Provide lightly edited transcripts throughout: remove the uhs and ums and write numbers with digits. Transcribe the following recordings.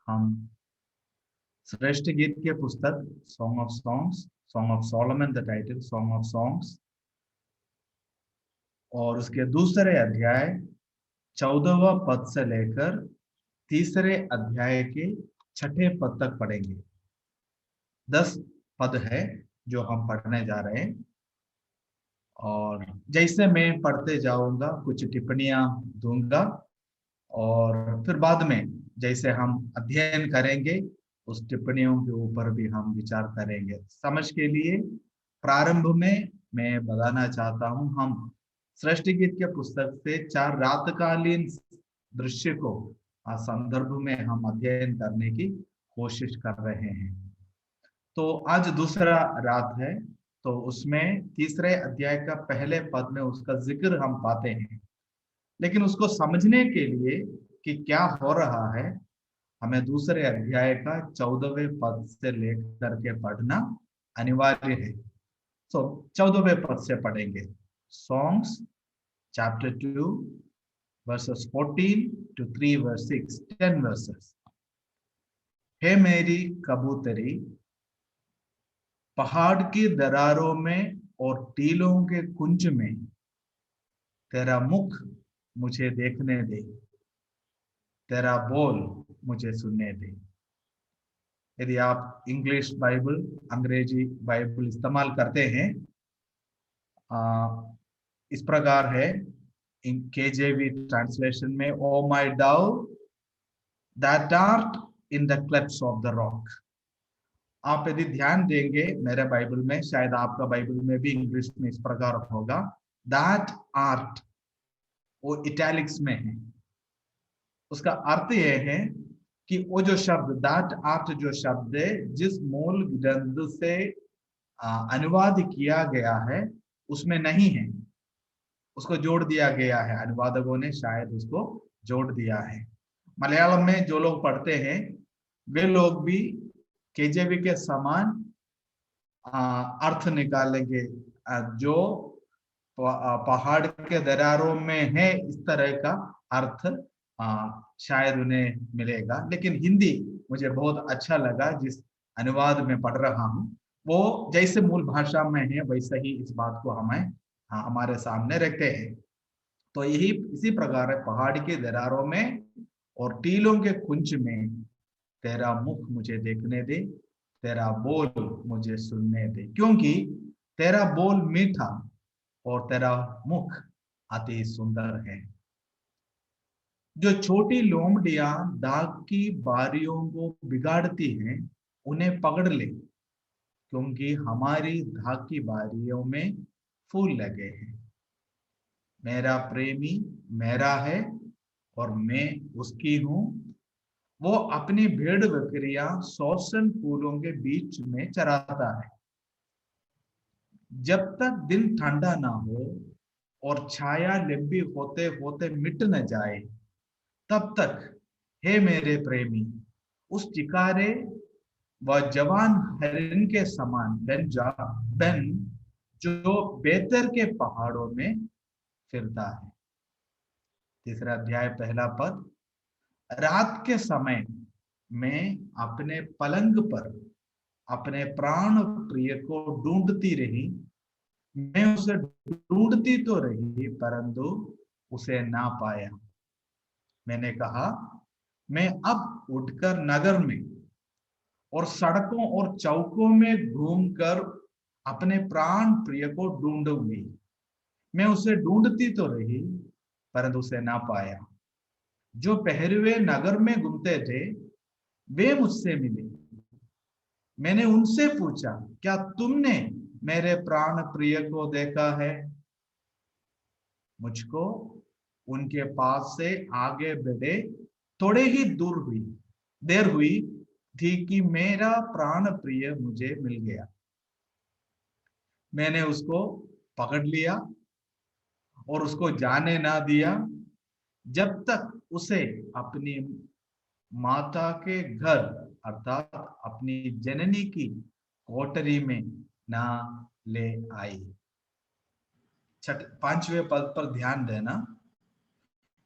हम श्रेष्ठ गीत के पुस्तक song of songs, song of Solomon, the title song of songs, और उसके दूसरे अध्याय 14वां पद से लेकर तीसरे अध्याय के 6ठे पद तक पढ़ेंगे। 10 पद है जो हम पढ़ने जा रहे हैं, और जैसे मैं पढ़ते जाऊंगा कुछ टिप्पणियां दूंगा, और फिर बाद में जैसे हम अध्ययन करेंगे उस टिप्पणियों के ऊपर भी हम विचार करेंगे। समझ के लिए प्रारंभ में मैं बताना चाहता हूं, हम श्रेष्ठ गीत के पुस्तक से 4 रातकालीन दृश्य को संदर्भ में हम अध्ययन करने की कोशिश कर रहे हैं। तो आज दूसरा रात है, तो उसमें तीसरे अध्याय का पहले पद में उसका जिक्र हम पाते हैं, लेकिन उसको समझने के लिए कि क्या हो रहा है, हमें दूसरे अध्याय का 14वें पद से लेकर के पढ़ना अनिवार्य है। तो 14वें पद से पढ़ेंगे। Songs chapter 2 versus 14 to 3 verse 6, 10 verses। हे मेरी कबूतरी, पहाड़ की दरारों में और टीलों के कुंज में तेरा मुख मुझे देखने दे, तेरा बोल मुझे सुनने दे। यदि आप इंग्लिश बाइबल, अंग्रेजी बाइबल इस्तेमाल करते हैं, इस प्रकार है इन केजेवी ट्रांसलेशन में, ओ माय डाउ that art in the क्लेफ्ट्स of the rock. आप यदि ध्यान देंगे मेरे बाइबल में, शायद आपका बाइबल में भी इंग्लिश में इस प्रकार होगा, दैट आर्ट, वो इटैलिक्स में है। उसका अर्थ यह है कि वो जो शब्द दैट आर्ट, जो शब्द है जिस मूल ग्रंथ से अनुवाद किया गया है उसमें नहीं है, उसको जोड़ दिया गया है। अनुवादकों ने शायद उसको जोड़ दिया है। मलयालम में जो लोग पढ़ते हैं वे लोग भी केजेवी के समान अर्थ निकालेंगे, जो पहाड़ के दरारों में है इस तरह का अर्थ शायद उन्हें मिलेगा। लेकिन हिंदी मुझे बहुत अच्छा लगा, जिस अनुवाद में पढ़ रहा हूँ वो जैसे मूल भाषा में है वैसे ही इस बात को हमें हमारे सामने रखते हैं। तो यही इसी प्रकार है, पहाड़ के दरारों में और टीलों के कुंज में तेरा मुख मुझे देखने दे, तेरा बोल मुझे सुनने दे, क्योंकि तेरा बोल मीठा और तेरा मुख अति सुंदर है। जो छोटी लोमड़ियां दाग की बारियों को बिगाड़ती हैं उन्हें पकड़ ले, क्योंकि हमारी दाग की बारियों में फूल लगे हैं। मेरा प्रेमी मेरा है और मैं उसकी हूं, वो अपनी भेड़ बकरियां सोसन फूलों के बीच में चराता है। जब तक दिन ठंडा ना हो और छाया लंबी होते होते मिट न जाए, तब तक हे मेरे प्रेमी उस चिकारे व जवान हरिन के समान बन जो बेहतर के पहाड़ों में फिरता है। तीसरा अध्याय पहला पद, रात के समय मैं अपने पलंग पर अपने प्राण प्रिय को ढूंढती रही। मैं उसे ढूंढती तो रही परंतु उसे ना पाया। मैंने कहा मैं अब उठकर नगर में और सड़कों और चौकों में घूमकर अपने प्राण प्रिय को ढूंढूंगी। मैं उसे ढूंढती तो रही परंतु उसे ना पाया। जो पहरवे नगर में घूमते थे वे मुझसे मिले। मैंने उनसे पूछा, क्या तुमने मेरे प्राण प्रिय को देखा है? मुझको उनके पास से आगे बढ़े थोड़े ही देर हुई थी कि मेरा प्राण प्रिय मुझे मिल गया। मैंने उसको पकड़ लिया और उसको जाने ना दिया जब तक उसे अपनी माता के घर अर्थात अपनी जननी की कोठरी में ना ले आई। 5वें पद पर ध्यान देना।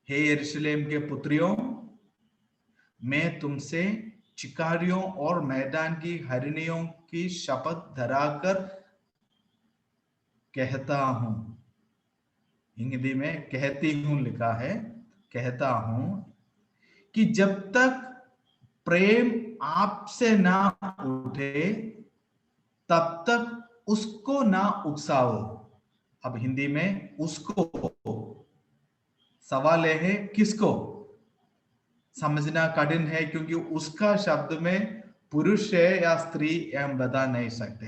हे यरूशलेम के पुत्रियों, मैं तुमसे चिकारियों और मैदान की हरिणियों की शपथ धराकर कहता हूं। हिंदी में कहती हूं लिखा है, कहता हूं कि जब तक प्रेम आपसे ना उठे तब तक उसको ना उकसाओ। अब हिंदी में उसको, सवाल यह है किसको, समझना कठिन है क्योंकि उसका शब्द में पुरुष है या स्त्री हम बता नहीं सकते।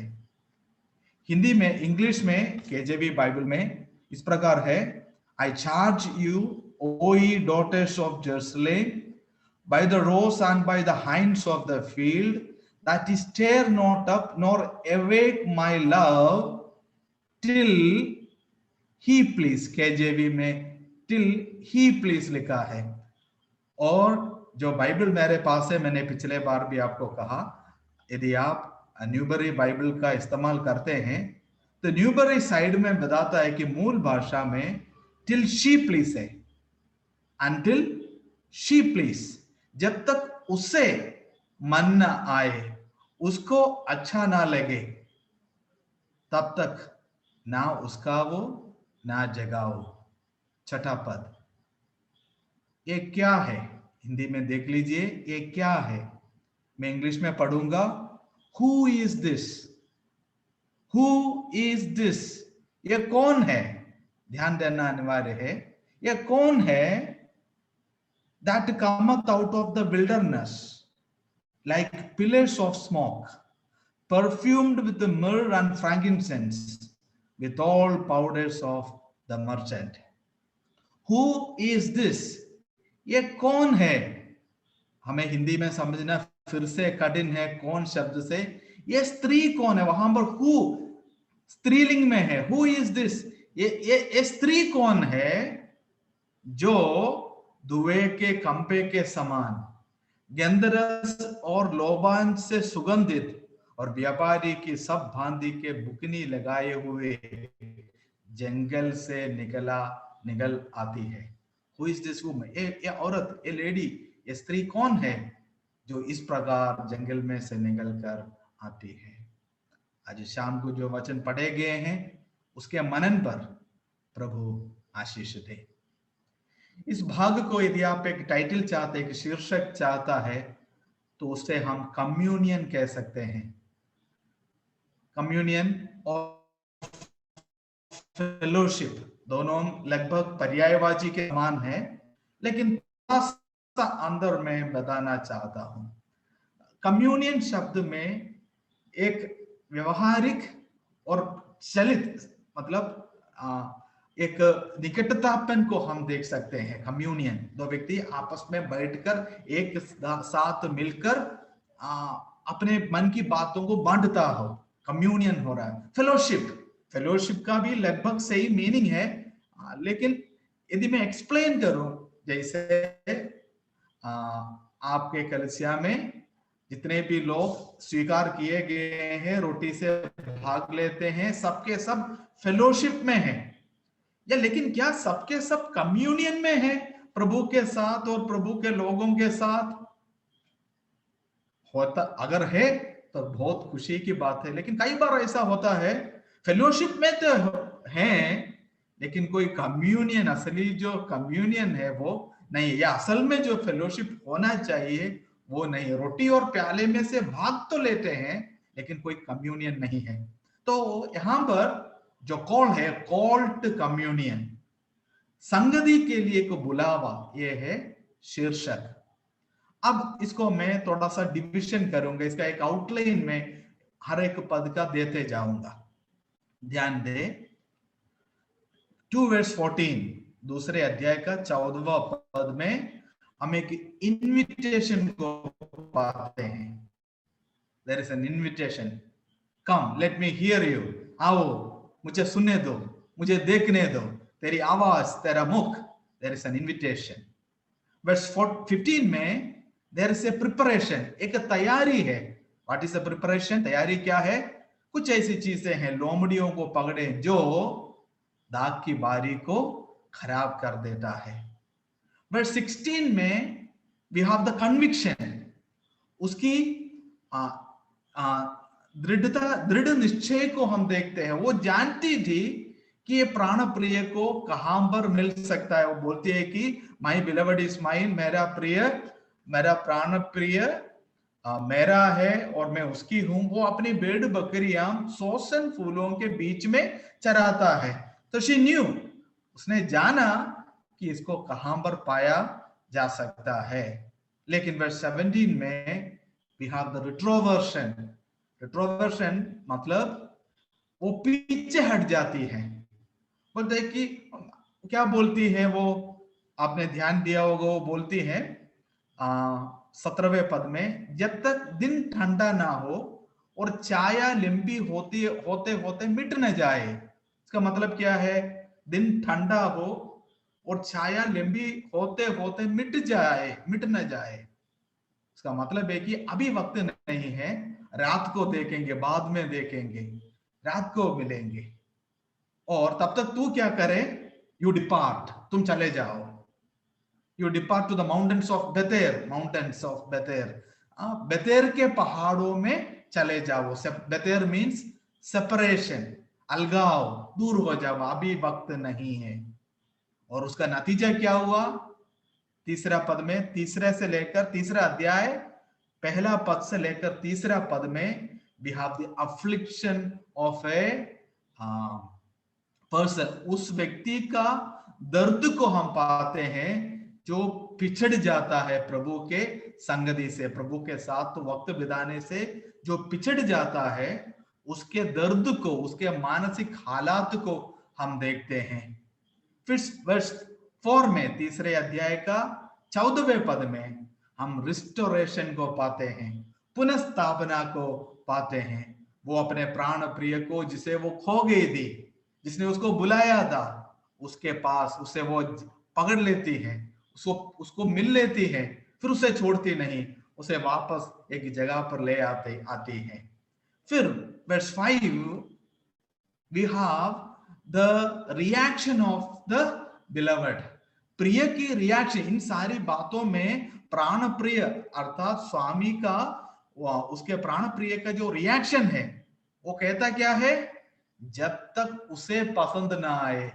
हिंदी में, इंग्लिश में, केजेवी बाइबल में इस प्रकार है, I charge you O ye daughters of Jerusalem by the roes and by the hinds of the field, that is stir not up nor awake my love till he please। केजेवी में till he please लिखा है। और जो Bible मेरे पास है, मैंने पिछले बार भी आपको कहा, यदि आप न्यूबरी बाइबल का इस्तेमाल करते हैं तो न्यूबरी साइड में बताता है कि मूल भाषा में टिल शी प्लीज है, अनटिल शी प्लीज, जब तक उससे मन न आए, उसको अच्छा ना लगे, तब तक ना उसका वो ना जगाओ। छठा पद, ये क्या है? हिंदी में देख लीजिए, ये क्या है? मैं इंग्लिश में पढ़ूंगा। Who is this, who is this, ये कौन है? ध्यान देना अनिवार्य है, ये कौन है? That cometh out of the wilderness like pillars of smoke, perfumed with the myrrh and frankincense, with all powders of the merchant. Who is this? ये कौन है? हमें हिंदी में समझना फिर से कठिन है, कौन शब्द से। ये स्त्री कौन है? वहां पर हु स्त्रीलिंग में है। हु इज दिस, ये स्त्री कौन है जो धुएं के कंपे के समान, गंधरस और लोबान से सुगंधित और व्यापारी की सब भांति के बुकनी लगाए हुए जंगल से निकल आती है। हु इज दिस वुमन, ये औरत, ये लेडी, ये स्त्री कौन है जो इस प्रकार जंगल में से निकल कर आती है? आज शाम को जो वचन पढ़े गए हैं उसके मनन पर प्रभु आशीष दे। इस भाग को यदि आप एक टाइटल चाहते, एक शीर्षक चाहता है, तो उससे हम कम्युनियन कह सकते हैं। कम्युनियन और फेलोशिप दोनों लगभग पर्यायवाची के समान है, लेकिन थोड़ा सा अंदर मैं बताना चाहता हूं। कम्युनियन शब्द में एक व्यवहारिक और चलित, मतलब एक निकटतापन को हम देख सकते हैं। कम्युनियन, दो व्यक्ति आपस में बैठकर एक साथ मिलकर अपने मन की बातों को बांटता हो, कम्युनियन हो रहा है। फेलोशिप का भी लगभग सही मीनिंग है, लेकिन यदि मैं एक्सप्लेन करूं, जैसे आपके कलीसिया में जितने भी लोग स्वीकार किए गए हैं, रोटी से भाग लेते हैं, सबके सब फेलोशिप में हैं, या लेकिन क्या सबके सब कम्युनियन में है प्रभु के साथ और प्रभु के लोगों के साथ? होता अगर है तो बहुत खुशी की बात है, लेकिन कई बार ऐसा होता है फेलोशिप में तो हैं, लेकिन कोई कम्युनियन, असली जो कम्युनियन है वो नहीं, या असल में जो फेलोशिप होना चाहिए वो नहीं। रोटी और प्याले में से भाग तो लेते हैं, लेकिन कोई कम्युनियन नहीं है। तो यहां पर जो कॉल है, कॉल्ड कम्युनियन, संगति के लिए को बुलावा, ये है शीर्षक। अब इसको मैं थोड़ा सा डिविजन करूंगा, इसका एक आउटलाइन में हर एक पद का देते जाऊंगा। ध्यान दे, 2 verse 14, दूसरे अध्याय का 14वां पद में हम एक इनविटेशन को पाते हैं। There is an invitation, come let me hear you, आओ मुझे सुनने दो, मुझे देखने दो, तेरी आवाज, तेरा मुख। There is an invitation. Verse 15 में देयर इज ए प्रिपरेशन, एक तैयारी है। What is the preparation? तैयारी क्या है? कुछ ऐसी चीजें हैं, लोमड़ियों को पकड़े जो दाग की बारी को खराब कर देता है। वर्स 16 में वी हैव द कन्विक्शन, उसकी दृढ़ता, दृढ़ निश्चय को हम देखते हैं। वो जानती थी कि ये प्राण प्रिय को कहां पर मिल सकता है। वो बोलती है कि माई बिलवड इज माइन, मेरा प्रिय, मेरा प्राण प्रिय मेरा है और मैं उसकी हूं। वो अपनी भेड़ बकरियां सोसन फूलों के बीच में चराता है। तो शी न्यू, उसने जाना कि इसको कहां पर पाया जा सकता है। लेकिन वर्स 17 में वी हैव द रिट्रोवर्शन। रिट्रोवर्शन मतलब वो पीछे हट जाती है। बोलते है कि क्या बोलती है वो, आपने ध्यान दिया होगा, वो बोलती है 17वें पद में, जब तक दिन ठंडा ना हो और छाया लंबी होती होते होते मिट न जाए। इसका मतलब क्या है? दिन ठंडा हो और छाया लंबी होते होते मिट जाए, मिट न जाए। इसका मतलब है कि अभी वक्त नहीं है, रात को देखेंगे, बाद में देखेंगे, रात को मिलेंगे। और तब तक तू क्या करे? यू डिपार्ट, तुम चले जाओ। You depart to the mountains of Bether, mountains of Bether, Bether के पहाड़ों में चले जाओ। बेतेर मीन्स सेपरेशन, अलगाव, दूर हो जाओ, अभी वक्त नहीं है। और उसका नतीजा क्या हुआ? तीसरा पद में, तीसरे से लेकर, तीसरा अध्याय पहला पद से लेकर तीसरा पद में we have the affliction of a person. उस व्यक्ति का दर्द को हम पाते हैं जो पिछड़ जाता है प्रभु के संगति से, प्रभु के साथ वक्त बिताने से जो पिछड़ जाता है, उसके दर्द को, उसके मानसिक हालात को हम देखते हैं। फिर वर्ष 4 में, तीसरे अध्याय का 14वें पद में हम रिस्टोरेशन को पाते हैं, पुनः को पाते हैं। वो अपने प्राण प्रिय को, जिसे वो खो गई थी, जिसने उसको बुलाया था, उसके पास उसे वो पकड़ लेती है, उसको मिल लेती है, फिर उसे छोड़ती नहीं, उसे वापस एक जगह पर ले आती है। फिर verse 5 we have the reaction of the beloved. प्रिय की रिएक्शन, इन सारी बातों में प्राण प्रिय अर्थात स्वामी का, उसके प्राण प्रिय का जो रिएक्शन है, वो कहता क्या है? जब तक उसे पसंद ना आए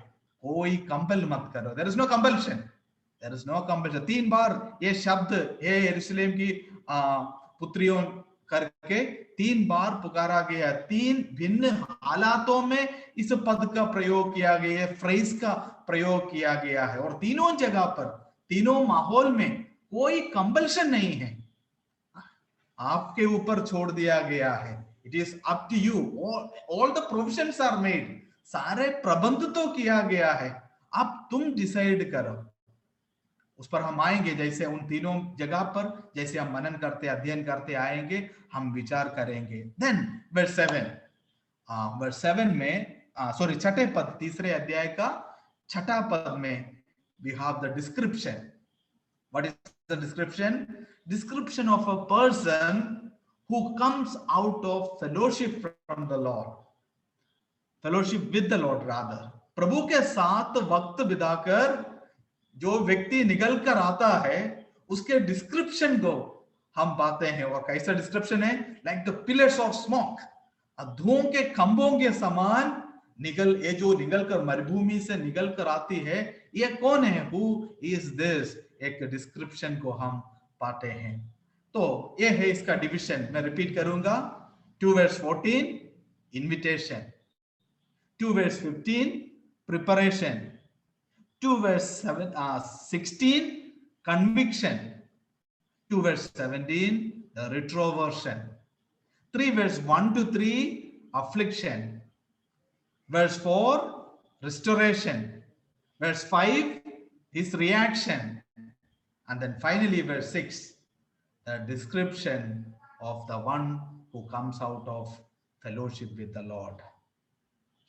कोई कंपल मत करो। There is no compulsion, there is no compulsion. 3 बार ये शब्द हे यरूशलेम की पुत्रियों करके 3 बार पुकारा गया। 3 भिन्न हालातों में इस पद का प्रयोग किया गया है, फ्रेज का प्रयोग किया गया है, और तीनों जगह पर, तीनों माहौल में कोई कंपल्शन नहीं है, आपके ऊपर छोड़ दिया गया है। It is up to you, all the provisions are made, सारे प्रबंध तो किया गया है, अब तुम डिसाइड करो। उस पर हम आएंगे, जैसे उन तीनों जगह पर जैसे हम मनन करते, अध्ययन करते आएंगे, हम विचार करेंगे। देन वर्स 7, वर्स 7 में, सॉरी, छठे पद, तीसरे अध्याय का छठा पद में we have the description. What is the description? Description of a person who comes out of fellowship from the Lord, fellowship with the Lord rather, प्रभु के साथ वक्त बिताकर जो व्यक्ति निकल कर आता है, उसके डिस्क्रिप्शन को हम पाते हैं। और कैसा डिस्क्रिप्शन है? Like the pillars of smoke, धुओं के खंभों के समान ये जो निकल कर मरुभूमि से निकल कर आती है, ये कौन है? Who is this? एक डिस्क्रिप्शन को हम पाते हैं। तो ये है इसका डिविजन। मैं रिपीट करूंगा। 2 verse 14 invitation, 2 verse 15 preparation, 2 verse 16 conviction, 2 verse 17 the retroversion, 3 verse 1 to 3 affliction, verse 4 restoration, verse 5 his reaction, and then finally verse 6 the description of the one who comes out of fellowship with the Lord.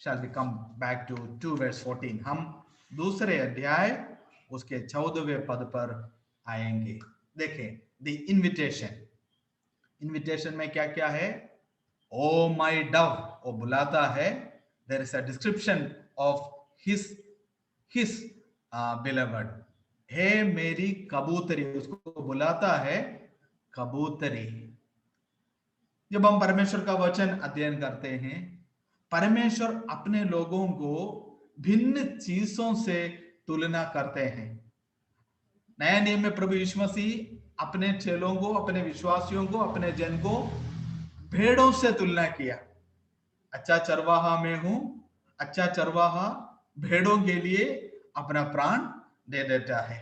Shall we come back to 2 verse 14? हम दूसरे अध्याय उसके 14वें पद पर आएंगे। देखें, the invitation, invitation में क्या क्या है? ओ माय डव, वो बुलाता है। There is a description of his beloved, हे मेरी कबूतरी, उसको बुलाता है कबूतरी। जब हम परमेश्वर का वचन अध्ययन करते हैं, परमेश्वर अपने लोगों को भिन्न चीजों से तुलना करते हैं। नया नियम में प्रभु यीशु मसीह अपने चेलों को, अपने विश्वासियों को, अपने जन को भेड़ों से तुलना किया। अच्छा चरवाहा मैं हूं, अच्छा चरवाहा भेड़ों के लिए अपना प्राण दे देता है।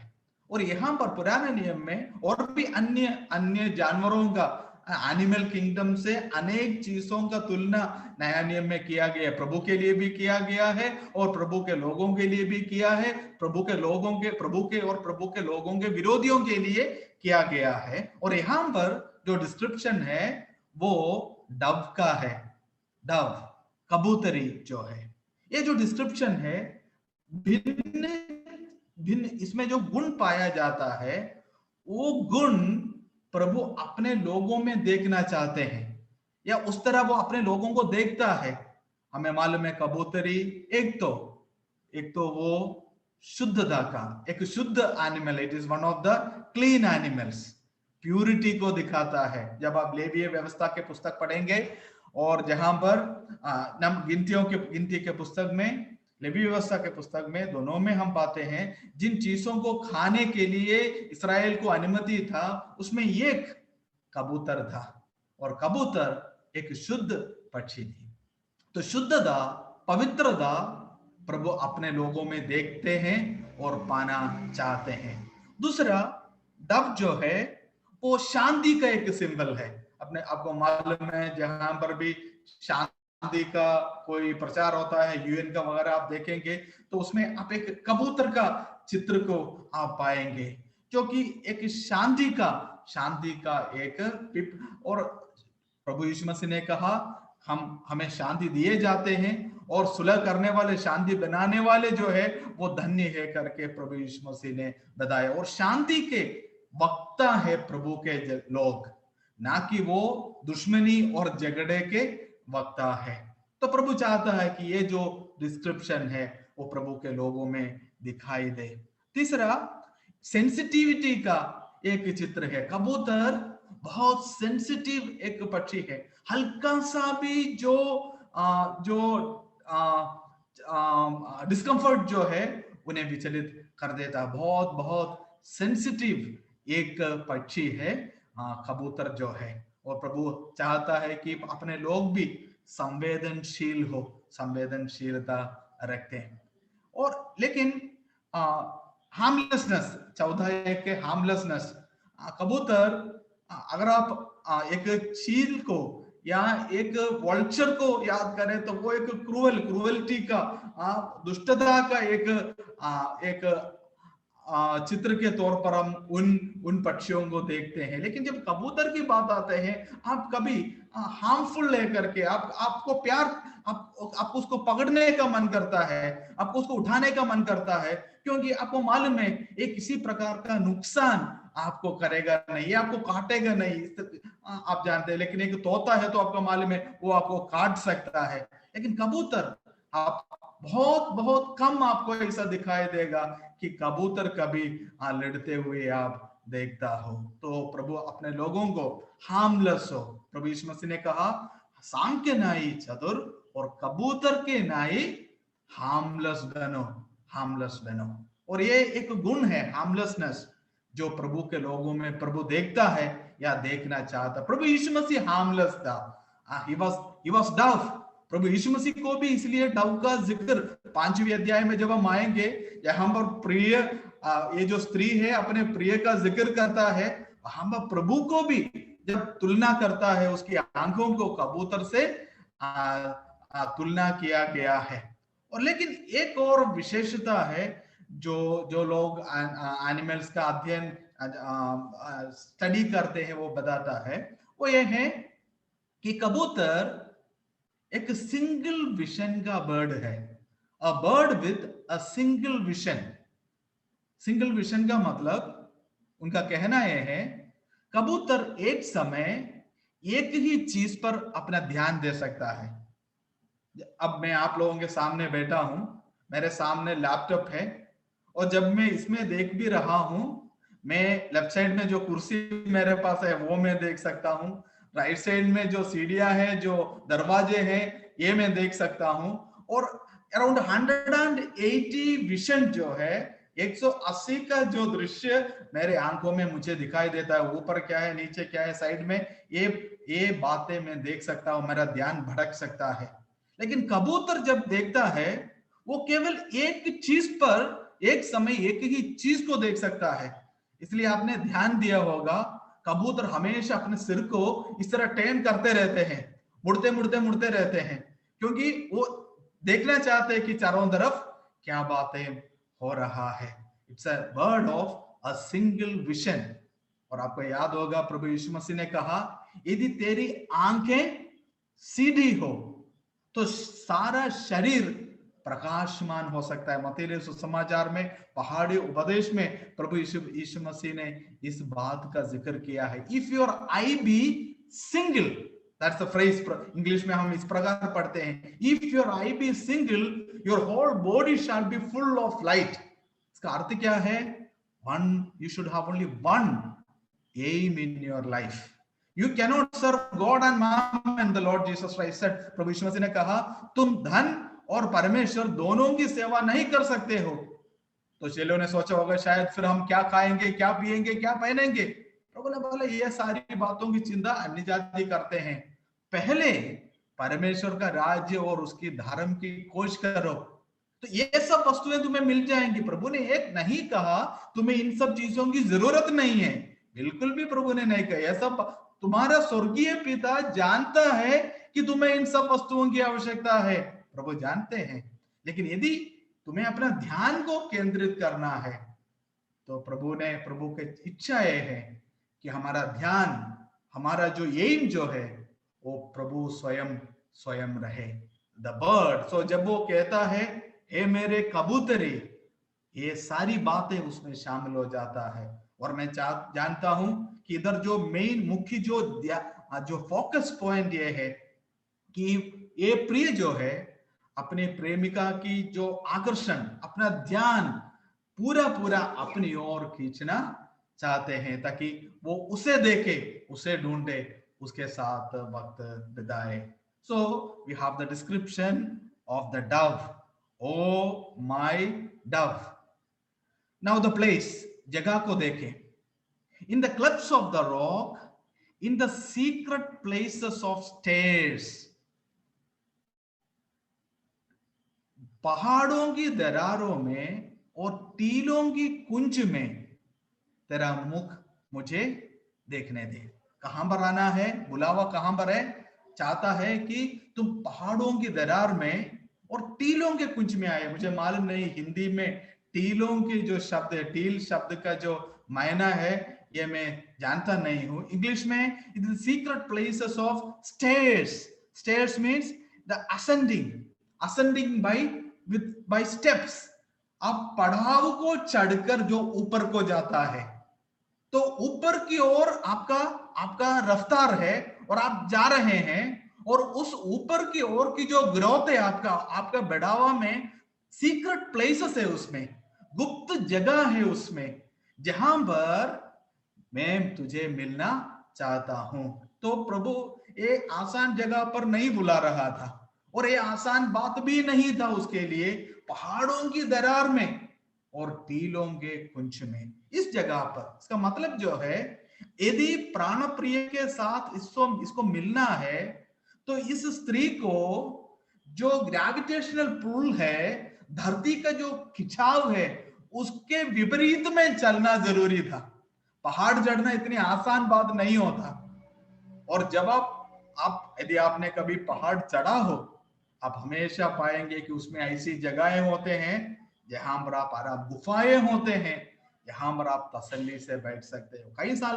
और यहां पर पुराने नियम में और भी अन्य अन्य जानवरों का, एनिमल किंगडम से अनेक चीजों का तुलना नया नियम में किया गया है। प्रभु के लिए भी किया गया है और प्रभु के लोगों के लिए भी किया है। प्रभु के लोगों के, प्रभु के और प्रभु के लोगों के विरोधियों के लिए किया गया है। और यहां पर जो डिस्क्रिप्शन है वो डव का है। डव, कबूतरी जो है, ये जो डिस्क्रिप्शन है, भिन्न भिन्न इसमें जो गुण पाया जाता है, वो गुण प्रभु अपने लोगों में देखना चाहते हैं, या उस तरह वो अपने लोगों को देखता है। हमें मालूम है कबूतरी एक तो वो शुद्धता का एक शुद्ध animal, it is one of the clean animals, purity को दिखाता है। जब आप लेवीय व्यवस्था के पुस्तक पढ़ेंगे और जहां पर गिनती के पुस्तक में, लेवी व्यवस्था के पुस्तक में, दोनों में हम पाते हैं जिन चीजों को खाने के लिए इस्राएल को अनुमति था, उसमें एक कबूतर था। और कबूतर एक शुद्ध पक्षी थी। तो शुद्धता, पवित्रता प्रभु अपने लोगों में देखते हैं और पाना चाहते हैं। दूसरा, डव जो है वो शांति का एक सिंबल है। अपने आपको मालूम है जहां पर भी शांति का कोई प्रचार होता है, यूएन का वगैरह आप देखेंगे तो उसमें आप एक कबूतर का चित्र को आप पाएंगे, क्योंकि एक शांति का एक पिप। और प्रभु यीशु मसीह ने कहा हमें शांति दिए जाते हैं और सुलह करने वाले, शांति बनाने वाले जो है वो धन्य है करके प्रभु यीशु मसीह ने बताया। और शांति के वक्ता है प्रभु के लोग, ना कि वो दुश्मनी और झगड़े के वक्ता है। तो प्रभु चाहता है कि ये जो डिस्क्रिप्शन है वो प्रभु के लोगों में दिखाई दे। तीसरा, सेंसिटिविटी का एक चित्र है। कबूतर बहुत सेंसिटिव एक पक्षी है। हल्का सा भी जो डिस्कंफर्ट जो है उन्हें विचलित कर देता है। बहुत बहुत सेंसिटिव एक पक्षी है कबूतर जो है। और प्रभु चाहता है कि अपने लोग भी संवेदनशील हो, संवेदनशीलता रखते हैं। और लेकिन हार्मलेसनेस, 14 के हार्मलेसनेस, कबूतर अगर आप एक चील को या एक वल्चर को याद करें तो वो एक क्रूअलिटी का, दुष्टता का एक चित्र के तौर पर हम उन पक्षियों को देखते हैं। लेकिन जब कबूतर की बात आते हैं, आप कभी हार्मफुल लेकर के आपको प्यार, आपको उसको पकड़ने का मन करता है, आपको उसको उठाने का मन करता है, क्योंकि आपको मालूम है ये किसी प्रकार का नुकसान आपको करेगा नहीं, आपको काटेगा नहीं, आप जानते हैं। लेकिन एक तोता है तो आपको मालूम है वो आपको काट सकता है। लेकिन कबूतर, आप बहुत बहुत कम आपको ऐसा दिखाई देगा कि कबूतर कभी लड़ते हुए आप देखता हो। तो प्रभु अपने लोगों को हार्मलेस हो। प्रभु यीशु मसीह ने कहा सांप के नाई चतुर और कबूतर के नाई हार्मलेस बनो, हार्मलेस बनो। और ये एक गुण है हार्मलेसनेस जो प्रभु के लोगों में प्रभु देखता है या देखना चाहता। प्रभु यीशु मसीह हार्मलेस था, ही वाज डव। प्रभु यीशु मसीह को भी इसलिए डव का जिक्र 5वीं अध्याय में जब हम आएंगे, यहाँ पर प्रिय, ये जो स्त्री है अपने प्रिय का जिक्र करता है, वहां पर प्रभु को भी जब तुलना करता है उसकी आंखों को कबूतर से तुलना किया गया है। और लेकिन एक और विशेषता है जो लोग एनिमल्स का अध्ययन स्टडी करते हैं वो बताता है, वो ये है कि कबूतर एक सिंगल विजन का बर्ड है। A bird with a single vision. Single vision का मतलब, उनका कहना यह है कबूतर एक समय एक ही चीज पर अपना ध्यान दे सकता है। अब मैं आप लोगों के सामने बैठा हूं, मेरे सामने लैपटॉप है और जब मैं इसमें देख भी रहा हूं, मैं लेफ्ट साइड में जो कुर्सी मेरे पास है वो मैं देख सकता हूं, राइट साइड में जो सीढ़ियां हैं, जो दरवाजे हैं, ये मैं देख सकता हूं, और अराउंड 180 विजन जो है, 180 का जो दृश्य मेरे आंखों में मुझे दिखाई देता है, ऊपर क्या है, नीचे क्या है, साइड में, ये बातें मैं देख सकता हूं, मेरा ध्यान भटक सकता है। लेकिन कबूतर जब देखता है, वो केवल एक चीज पर एक समय एक ही चीज को देख सकता है। इसलिए आपने ध्यान दिया होगा, कबूतर हमेशा अपने सिर को इस तरह टर्न करते रहते हैं, मुड़ते मुड़ते मुड़ते रहते हैं, क्योंकि वो देखना चाहते हैं कि चारों तरफ क्या बातें हो रहा है। It's a bird of a single vision. और आपको याद होगा, प्रभु यीशु मसीह ने कहा, यदि तेरी आंखें सीधी हो तो सारा शरीर प्रकाशमान हो सकता है। मत्ती सुसमाचार में, पहाड़ी उपदेश में प्रभु यीशु मसीह ने इस बात का जिक्र किया है। If your eye be single, that's the phrase, English में हम इस प्रकार पढ़ते हैं, if your eye be single your whole body shall be full of light. इसका अर्थ क्या है? One, you should have only one aim in your life. You cannot serve God and mammon, the Lord Jesus Christ said. प्रभु यीशु मसीह ने कहा, तुम धन और परमेश्वर दोनों की सेवा नहीं कर सकते हो। तो चेलों ने सोचा होगा, शायद फिर हम क्या खाएंगे, क्या पिएंगे, क्या पहनेंगे। प्रभु ने बोला, ये सारी बातों की चिंता अन्य जाति करते हैं, पहले परमेश्वर का राज्य और उसकी धर्म की खोज करो, तो ये सब वस्तुएं तुम्हें मिल जाएंगी। प्रभु ने एक नहीं कहा तुम्हें इन सब चीजों की जरूरत नहीं है, बिल्कुल भी प्रभु ने नहीं कहा। यह सब तुम्हारा स्वर्गीय पिता जानता है कि तुम्हें इन सब वस्तुओं की आवश्यकता है, प्रभु जानते हैं। लेकिन यदि तुम्हें अपना ध्यान को केंद्रित करना है, तो प्रभु की इच्छा यह है कि हमारा ध्यान, हमारा जो एम जो है, वो प्रभु स्वयं स्वयं रहे। द बर्ड, सो जब वो कहता है, हे मेरे कबूतरे, ये सारी बातें उसमें शामिल हो जाता है। और मैं जानता हूं कि इधर जो मेन मुख्य जो फोकस पॉइंट ये है कि ये प्रिय जो है अपने प्रेमिका की जो आकर्षण, अपना ध्यान पूरा पूरा अपनी ओर खींचना चाहते हैं, ताकि वो उसे देखे, उसे ढूंढे, उसके साथ वक्त बिताए। So we have the description of the dove, oh my dove. Now the place, जगह को देखें, in the clefts of the rock, in the secret places of stairs, पहाड़ों की दरारों में और टीलों की कुंज में तेरा मुख मुझे देखने दे। कहां पर आना है? बुलावा कहां पर है? चाहता है कि तुम पहाड़ों की दरार में और टीलों के कुंज में आए। मुझे मालूम नहीं हिंदी में टीलों की जो शब्द है, टील शब्द का जो मायना है, ये मैं जानता नहीं हूं। इंग्लिश में it is secret places of stairs. Stairs means the ascending by steps. आप पड़ाव को चढ़कर जो ऊपर को जाता है, तो ऊपर की ओर आपका रफ्तार है और आप जा रहे हैं, और उस ऊपर की ओर की जो ग्रोथ है, आपका बढ़ावा में सीक्रेट प्लेसेस है, उसमें गुप्त जगह है, उसमें जहां पर मैं तुझे मिलना चाहता हूं। तो प्रभु एक आसान जगह पर नहीं बुला रहा था, और ये आसान बात भी नहीं था उसके लिए। पहाड़ों की दरार में और टीलों के कुंज में, इस जगह पर, इसका मतलब जो है, यदि प्राण प्रिय के साथ इसको मिलना है, तो इस स्त्री को जो ग्रेविटेशनल पुल है, धरती का जो खिंचाव है, उसके विपरीत में चलना जरूरी था। पहाड़ चढ़ना इतनी आसान बात नहीं होता। और जब आप यदि आपने कभी पहाड़ चढ़ा हो, आप हमेशा पाएंगे कि उसमें ऐसी जगहें होते हैं जहां पर आप आराम, गुफाएं होते हैं जहां पर आप तसल्ली से बैठ सकते हो। कई साल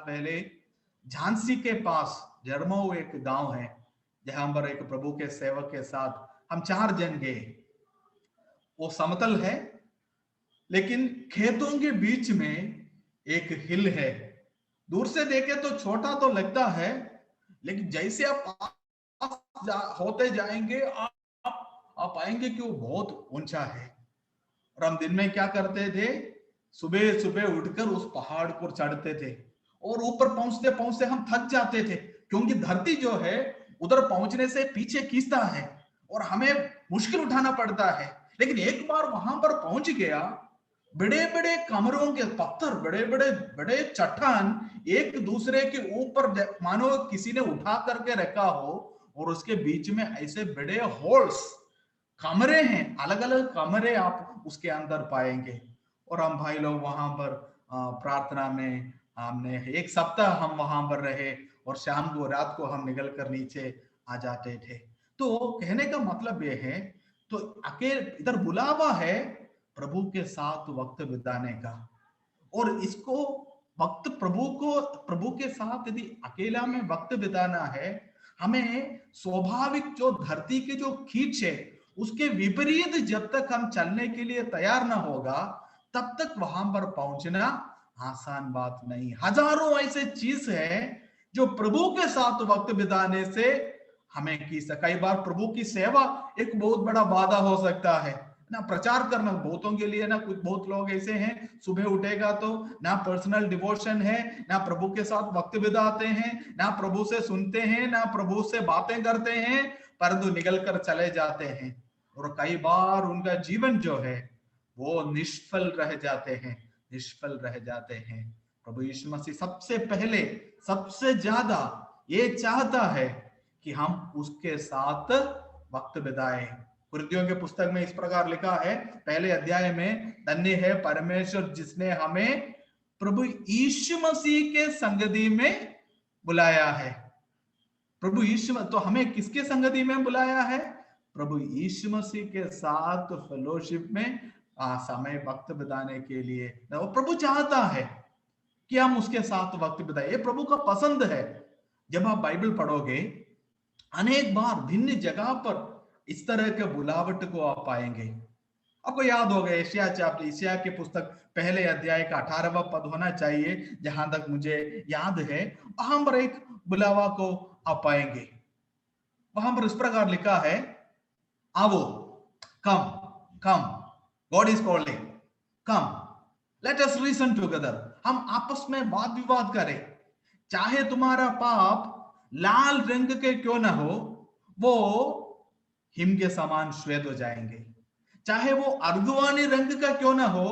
पहले झांसी के पास जरमऊ एक गांव है, जहां पर एक प्रभु के सेवक के साथ हम 4 जन गए। वो समतल है, लेकिन खेतों के बीच में एक हिल है। दूर से देखे तो छोटा तो लगता है, लेकिन जैसे आप होते जाएंगे, आप पाएंगे कि वो बहुत ऊंचा है। और हम दिन में क्या करते थे, सुबह सुबह उठकर उस पहाड़ पर चढ़ते थे और ऊपर पहुंचते पहुंचते हम थक जाते थे, क्योंकि धरती जो है उधर पहुंचने से पीछे खींचता है और हमें मुश्किल उठाना पड़ता है। लेकिन एक बार वहां पर पहुंच गया, बड़े बड़े कमरों के पत्थर, बड़े बड़े बड़े चट्टान एक दूसरे के ऊपर मानो किसी ने उठा करके रखा हो, और उसके बीच में ऐसे बड़े होल्स, कमरे हैं, अलग अलग कमरे आप उसके अंदर पाएंगे। और हम भाई लोग वहां पर प्रार्थना में हमने एक सप्ताह हम वहां पर रहे और शाम को रात को हम निकल कर नीचे आ जाते थे। तो कहने का मतलब ये है, तो अकेले इधर बुलावा है प्रभु के साथ वक्त बिताने का, और इसको वक्त प्रभु के साथ यदि अकेला में वक्त बिताना है, हमें स्वाभाविक जो धरती के जो खींच है उसके विपरीत जब तक हम चलने के लिए तैयार ना होगा, तब तक वहां पर पहुंचना आसान बात नहीं। हजारों ऐसे चीज है जो प्रभु के साथ वक्त बिताने से हमें की, कई बार प्रभु की सेवा एक बहुत बड़ा बाधा हो सकता है ना। प्रचार करना बहुतों के लिए ना, कुछ बहुत लोग ऐसे हैं सुबह उठेगा तो ना पर्सनल डिवोशन है, ना प्रभु के साथ वक्त बिताते हैं, ना प्रभु से सुनते हैं, ना प्रभु से बातें करते हैं, परंतु निकल कर चले जाते हैं और कई बार उनका जीवन जो है वो निष्फल रह जाते हैं, निष्फल रह जाते हैं। प्रभु यीशु मसीह सबसे पहले सबसे ज्यादा ये चाहता है कि हम उसके साथ वक्त बिताएं। कुरिन्थियों के पुस्तक में इस प्रकार लिखा है, पहले अध्याय में, धन्य है परमेश्वर जिसने हमें प्रभु यीशु मसीह के संगति में बुलाया है। प्रभु यीशु, तो हमें किसके संगति में बुलाया है? प्रभु यीशु मसीह के साथ फेलोशिप में समय वक्त बिताने के लिए। प्रभु चाहता है कि हम उसके साथ वक्त बिताए, ये प्रभु का पसंद है। जब आप बाइबल पढ़ोगे अनेक बार भिन्न जगह पर इस तरह के बुलावट को आप पाएंगे। आपको याद होगा एशिया के पुस्तक पहले अध्याय का 18वां पद होना चाहिए, जहां तक मुझे याद है। वहां पर एक बुलावा को आप पाएंगे, वहां पर इस प्रकार लिखा है, आओ, come come, God is calling, come let us reason together. हम आपस में वाद विवाद करें, चाहे तुम्हारा पाप लाल रंग के क्यों ना हो, वो हिम के समान श्वेत हो जाएंगे। चाहे वो अर्धवानी रंग का क्यों ना हो,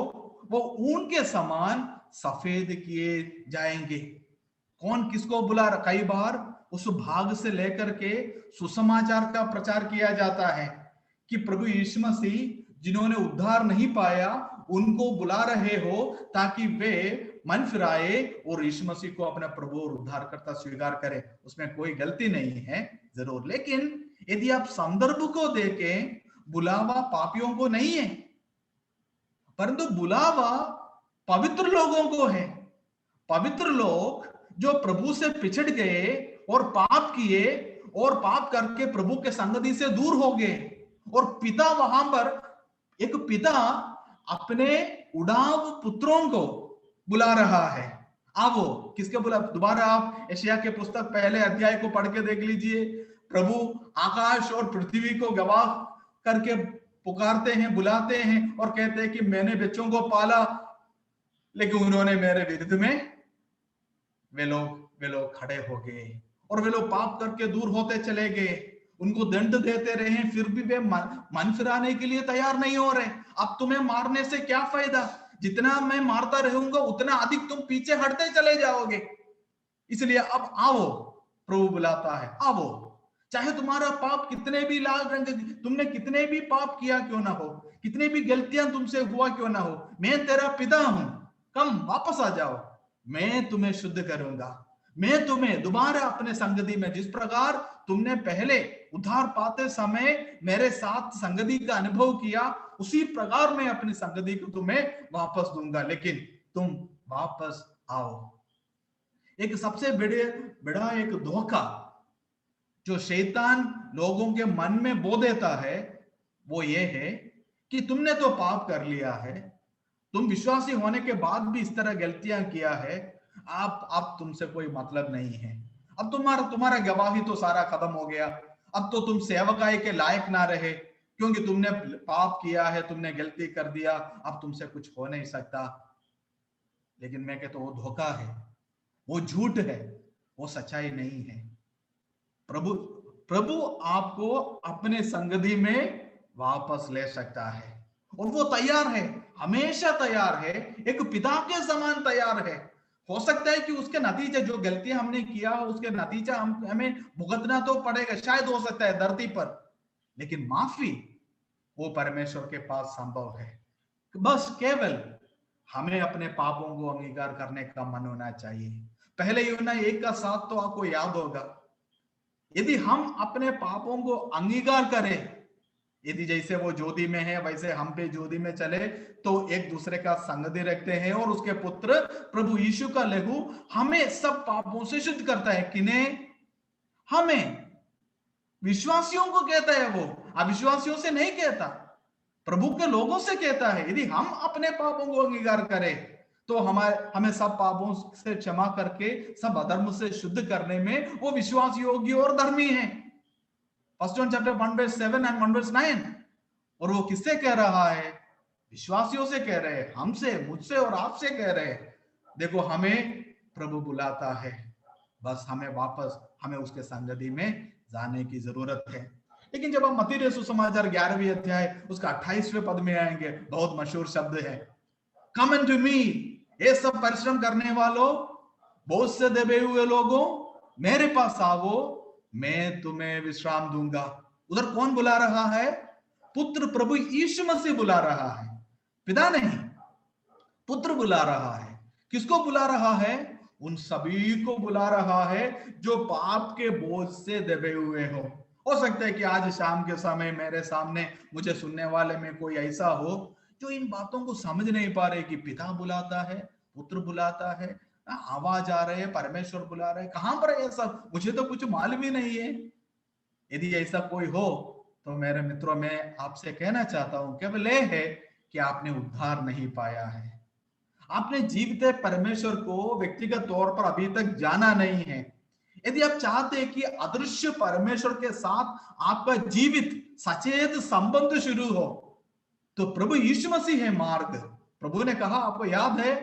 वो ऊन के समान सफेद किए जाएंगे। कौन किसको बुला रहा? कई बार उस भाग से लेकर के सुसमाचार का प्रचार किया जाता है कि प्रभु यीशु मसीह जिन्होंने उद्धार नहीं पाया उनको बुला रहे हो ताकि वे मन फिराए और यीशु मसीह को अपना प्रभु और उद्धारकर्ता स्वीकार करें। उसमें कोई गलती नहीं है जरूर, लेकिन यदि आप संदर्भ को देखें, बुलावा पापियों को नहीं है, परंतु बुलावा पवित्र लोगों को है। पवित्र लोग जो प्रभु से पिछड़ गए और पाप किए और पाप करके प्रभु के संगति से दूर हो गए, और पिता वहां पर, एक पिता अपने उड़ाव पुत्रों को बुला रहा है। आओ, किसके बुला? दोबारा आप एशिया के पुस्तक पहले अध्याय को पढ़ के देख लीजिए। प्रभु आकाश और पृथ्वी को गवाह करके पुकारते हैं, बुलाते हैं और कहते हैं कि मैंने बच्चों को पाला, लेकिन उन्होंने मेरे विरुद्ध में वे लोग खड़े हो गए और वे लोग पाप करके दूर होते चले गए। उनको दंड देते रहे, फिर भी वे मन फिराने के लिए तैयार नहीं हो रहे। अब तुम्हें मारने से क्या फायदा? जितना मैं मारता रहूंगा उतना अधिक तुम पीछे हटते चले जाओगे। इसलिए अब आओ, प्रभु बुलाता है, आओ। चाहे तुम्हारा पाप कितने भी लाल रंग, तुमने कितने भी पाप किया क्यों ना हो, कितने भी गलतियां तुमसे हुआ क्यों ना हो, मैं तेरा पिता हूं, कम वापस आ जाओ, मैं तुम्हें शुद्ध करूंगा। मैं तुम्हें दोबारा अपने संगति में, जिस प्रकार तुमने पहले उद्धार पाते समय मेरे साथ संगति का अनुभव किया, उसी प्रकार मैं अपनी संगति को तुम्हें वापस दूंगा, लेकिन तुम वापस आओ। एक सबसे बड़ा एक धोखा जो शैतान लोगों के मन में बो देता है वो ये है कि तुमने तो पाप कर लिया है, तुम विश्वासी होने के बाद भी इस तरह गलतियां किया है, आप तुमसे कोई मतलब नहीं है, अब तुम्हारा गवाही तो सारा खत्म हो गया, अब तो तुम सेवकाई के लायक ना रहे, क्योंकि तुमने पाप किया है, तुमने गलती कर दिया, अब तुमसे कुछ हो नहीं सकता। लेकिन मैं कहता हूं वो धोखा है, वो झूठ है, वो सच्चाई नहीं है। प्रभु प्रभु आपको अपने संगति में वापस ले सकता है, और वो तैयार है, हमेशा तैयार है, एक पिता के समान तैयार है। हो सकता है कि उसके नतीजे, जो गलतियां हमने किया उसके नतीजा हमें भुगतना तो पड़ेगा, शायद हो सकता है धरती पर, लेकिन माफी वो परमेश्वर के पास संभव है। बस केवल हमें अपने पापों को अंगीकार करने का मन होना चाहिए। पहले यूहन्ना 1:7 तो आपको याद होगा, यदि हम अपने पापों को अंगीकार करें, यदि जैसे वो ज्योति में है वैसे हम भी ज्योति में चले, तो एक दूसरे का संगति रखते हैं, और उसके पुत्र प्रभु यीशु का लहू हमें सब पापों से शुद्ध करता है। किन्हें? हमें, विश्वासियों को कहता है, वो अविश्वासियों से नहीं कहता, प्रभु के लोगों से कहता है। यदि हम अपने पापों को अंगीकार करें तो हमें सब पापों से क्षमा करके सब अधर्म से शुद्ध करने में वो विश्वास योग्य और धर्मी है। 1 John chapter 1:7 and 1:9। और वो किससे कह रहा है? विश्वासियों से कह रहे हैं, हमसे, मुझसे और आपसे कह रहे हैं। देखो, हमें प्रभु बुलाता है, बस हमें उसके संगति में जाने की जरूरत है। लेकिन जब हम मत्ती सुसमाचार 11वीं अध्याय उसका 28वें पद में आएंगे, बहुत मशहूर शब्द है, कम अनटू मी, ये सब परिश्रम करने वालों, बोझ से दबे हुए लोगों, मेरे पास आओ, मैं तुम्हें विश्राम दूंगा। उधर कौन बुला रहा है? पुत्र प्रभु यीशु मसीह बुला रहा है, पिता नहीं, पुत्र बुला रहा है। किसको बुला रहा है? उन सभी को बुला रहा है जो पाप के बोझ से दबे हुए हो सकता है कि आज शाम के समय मेरे सामने मुझे सुनने वाले में कोई ऐसा हो जो इन बातों को समझ नहीं पा रहे कि पिता बुलाता है, पुत्र बुलाता है, आवाज आ रहे है, परमेश्वर बुला रहे हैं, कहां पर है ये सब, मुझे तो कुछ मालूम ही नहीं है। यदि ऐसा कोई हो तो मेरे मित्रों, मैं आपसे कहना चाहता हूं, केवल यह है कि आपने उद्धार नहीं पाया है, आपने जीवित परमेश्वर को व्यक्तिगत तौर पर अभी तक जाना नहीं है। यदि आप चाहते हैं कि अदृश्य परमेश्वर के साथ आपका जीवित सचेत संबंध शुरू हो, तो प्रभु यीशु मसीह है मार्ग। प्रभु ने कहा, आपको याद है,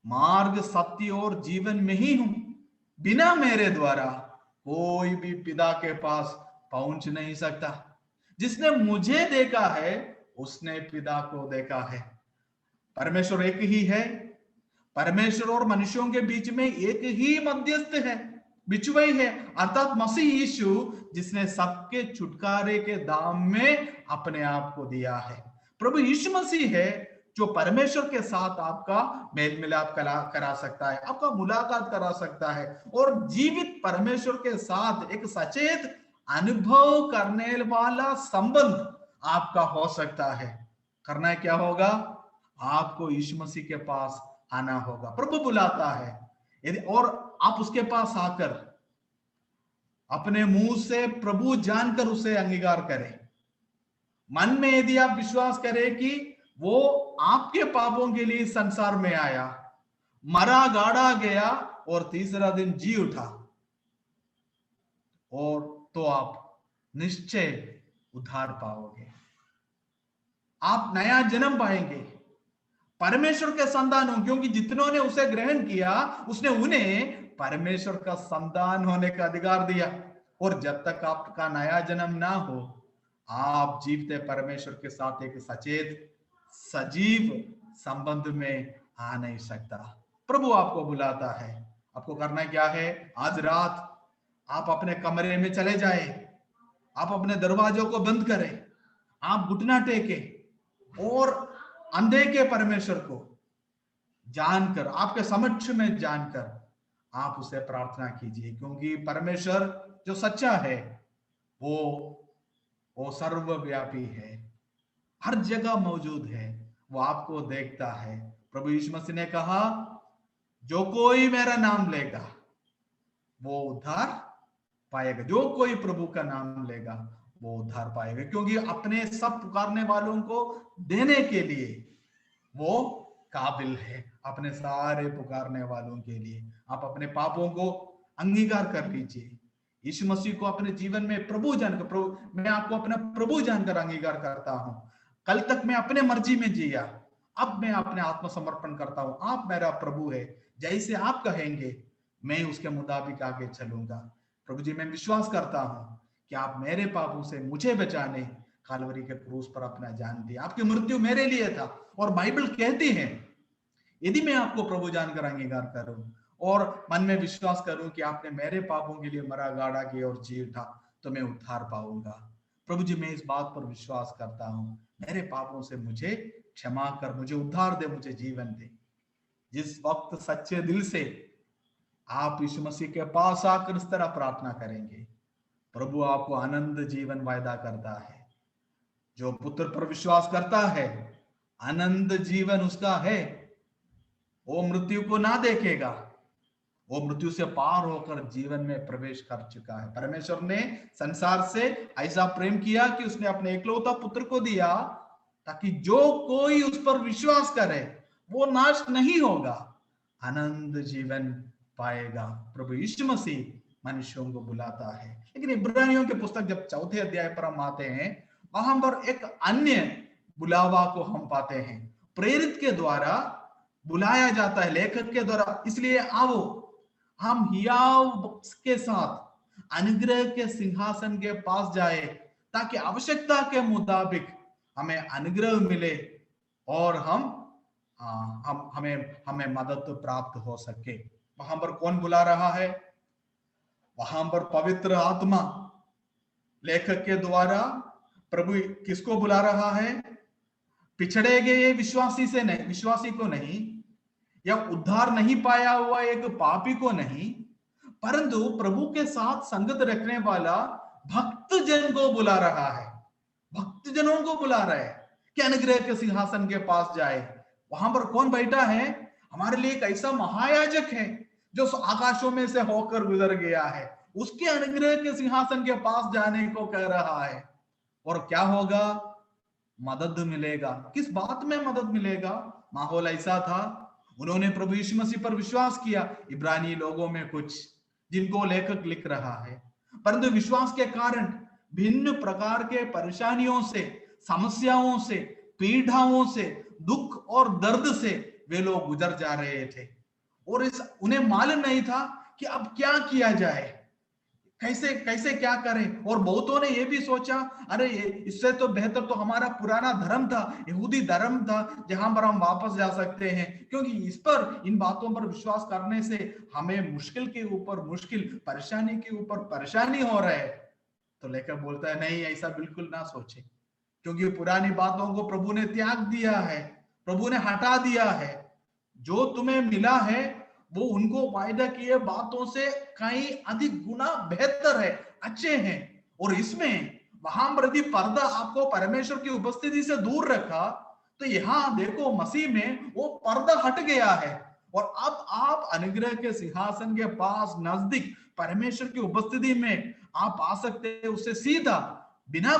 मार्ग, सत्य और जीवन में ही हूं, बिना मेरे द्वारा कोई भी पिता के पास पहुंच नहीं सकता। जिसने मुझे देखा है उसने पिता को देखा है। परमेश्वर एक ही है, परमेश्वर और मनुष्यों के बीच में एक ही मध्यस्थ है, बिचुवई है, अर्थात मसीह यीशु, जिसने सबके छुटकारे के दाम में अपने आप को दिया है। प्रभु यीशु मसीह है जो परमेश्वर के साथ आपका मेल मिलाप करा सकता है, आपका मुलाकात करा सकता है, और जीवित परमेश्वर के साथ एक सचेत अनुभव करने वाला संबंध आपका हो सकता है। करना क्या होगा? आपको यीशु मसीह के पास आना होगा। प्रभु बुलाता है, यदि और आप उसके पास आकर अपने मुंह से प्रभु जानकर उसे अंगीकार करें, मन में यदि आप विश्वास करें कि वो आपके पापों के लिए संसार में आया, मरा, गाड़ा गया और तीसरा दिन जी उठा, और तो आप निश्चय उद्धार पाओगे, आप नया जन्म पाएंगे, परमेश्वर के संतान हो, क्योंकि जितनों ने उसे ग्रहण किया उसने उन्हें परमेश्वर का संतान होने का अधिकार दिया। और जब तक आपका नया जन्म ना हो, आप जीवते परमेश्वर के साथ एक सचेत सजीव संबंध में आ नहीं सकता। प्रभु आपको बुलाता है, आपको करना क्या है? आज रात आप अपने कमरे में चले जाए, आप अपने दरवाजों को बंद करें, आप घुटना टेके और अंधे के परमेश्वर को जानकर, आपके समक्ष में जानकर आप उसे प्रार्थना कीजिए, क्योंकि परमेश्वर जो सच्चा है वो सर्वव्यापी है, हर जगह मौजूद है, वो आपको देखता है। प्रभु यीशु मसीह ने कहा, जो कोई मेरा नाम लेगा वो उद्धार पाएगा, जो कोई प्रभु का नाम लेगा वो उद्धार पाएगा, क्योंकि अपने सब पुकारने वालों को देने के लिए वो काबिल है, अपने सारे पुकारने वालों के लिए। आप अपने पापों को अंगीकार कर लीजिए, यीशु मसीह को अपने जीवन में प्रभु जानकर, मैं आपको अपना प्रभु जानकर अंगीकार करता हूं। कल तक मैं अपने मर्जी में जिया, अब मैं अपने आत्मसमर्पण करता हूं, आप मेरा प्रभु है, जैसे आप कहेंगे मैं उसके मुताबिक आगे चलूंगा। प्रभु जी, मैं विश्वास करता हूं कि आप मेरे पापों से मुझे बचाने कालवरी के क्रूस पर अपना जान दिया, आपकी मृत्यु मेरे लिए था। और बाइबल कहती है यदि मैं आपको प्रभु जानकर अंगीकार करूं और मन में विश्वास करूं कि आपने मेरे पापों के लिए मरा, गाड़ा किया और जी उठा, तो मैं उद्धार पाऊंगा। प्रभु जी, मैं इस बात पर विश्वास करता हूं, मेरे पापों से मुझे क्षमा कर, मुझे उद्धार दे, मुझे जीवन दे। जिस वक्त सच्चे दिल से आप यीशु मसीह के पास आकर इस तरह प्रार्थना करेंगे, प्रभु आपको आनंद जीवन वायदा करता है। जो पुत्र पर विश्वास करता है, आनंद जीवन उसका है। वो मृत्यु को ना देखेगा, वो मृत्यु से पार होकर जीवन में प्रवेश कर चुका है। परमेश्वर ने संसार से ऐसा प्रेम किया कि उसने अपने एकलौता पुत्र को दिया, ताकि जो कोई उस पर विश्वास करे वो नाश नहीं होगा, आनंद जीवन पाएगा। प्रभु यीशु मसीह मनुष्यों को बुलाता है। लेकिन इब्रानियों के पुस्तक जब 4 अध्याय पर हम आते हैं, वहां पर एक अन्य बुलावा को हम पाते हैं। प्रेरित के द्वारा बुलाया जाता है, लेखक के द्वारा, इसलिए आओ हम हियाव के साथ अनुग्रह के सिंहासन के पास जाए, ताकि आवश्यकता के मुताबिक हमें अनुग्रह मिले और हमें मदद प्राप्त हो सके। वहां पर कौन बुला रहा है? वहां पर पवित्र आत्मा लेखक के द्वारा प्रभु किसको बुला रहा है? पिछड़े गए विश्वासी से नहीं, विश्वासी को नहीं, या उद्धार नहीं पाया हुआ एक पापी को नहीं, परंतु प्रभु के साथ संगत रखने वाला भक्त जन को बुला रहा है। भक्त जनों को बुला रहा है कि अनुग्रह के सिंहासन के पास जाए। वहां पर कौन बैठा है? हमारे लिए एक ऐसा महायाजक है जो आकाशों में से होकर गुजर गया है, उसके अनुग्रह के सिंहासन के पास जाने को कह रहा है। और क्या होगा? मदद मिलेगा। किस बात में मदद मिलेगा? माहौल ऐसा था, उन्होंने प्रभु यीशु मसीह पर विश्वास किया, इब्रानी लोगों में कुछ जिनको लेखक लिख रहा है, परंतु विश्वास के कारण भिन्न प्रकार के परेशानियों से, समस्याओं से, पीड़ाओं से, दुख और दर्द से वे लोग गुजर जा रहे थे। और उन्हें मालूम नहीं था कि अब क्या किया जाए, कैसे कैसे क्या करें। और बहुतों ने यह भी सोचा, अरे इससे तो बेहतर तो हमारा पुराना धर्म था, यहूदी धर्म था, जहां पर हम वापस जा सकते हैं, क्योंकि इस पर, इन बातों पर विश्वास करने से हमें मुश्किल के ऊपर मुश्किल, परेशानी के ऊपर परेशानी हो रहा है। तो लेकर बोलता है, नहीं, ऐसा बिल्कुल ना सोचे, क्योंकि पुरानी बातों को प्रभु ने त्याग दिया है, प्रभु ने हटा दिया है। जो तुम्हें मिला है वो उनको वायदा किए बातों से कहीं अधिक गुना बेहतर है, अच्छे हैं। और इसमें वहां पर यदि पर्दा आपको परमेश्वर की उपस्थिति से दूर रखा, तो यहां देखो मसीह में वो पर्दा हट गया है और अब आप अनुग्रह के सिंहासन के पास नजदीक परमेश्वर की उपस्थिति में आप आ सकते हैं। उससे सीधा बिना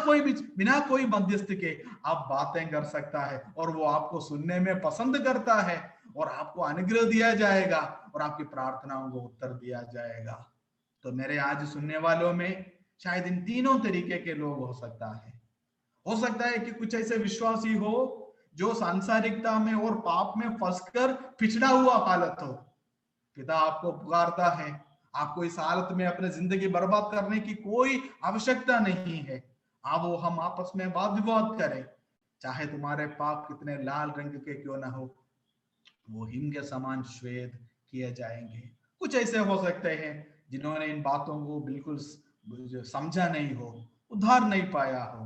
कोई मध्यस्थ के आप बातें कर सकता है और वो आपको सुनने में पसंद करता है और आपको अनुग्रह दिया जाएगा और आपकी प्रार्थनाओं को उत्तर दिया जाएगा। तो मेरे आज सुनने वालों में शायद इन तीनों तरीके के लोग हो सकता है कि कुछ ऐसे विश्वासी हो जो सांसारिकता में और पाप में फंसकर पिछड़ा हुआ हालत हो। पिता आपको पुकारता है, आपको इस हालत में अपने जिंदगी बर्बाद करने की कोई आवश्यकता नहीं है। आओ हम आपस में वाद विवाद करें, चाहे तुम्हारे पाप कितने लाल रंग के क्यों ना हो, वो हिम के समान श्वेत किए जाएंगे। कुछ ऐसे हो सकते हैं जिन्होंने इन बातों को बिल्कुल समझा नहीं हो, उद्धार नहीं पाया हो,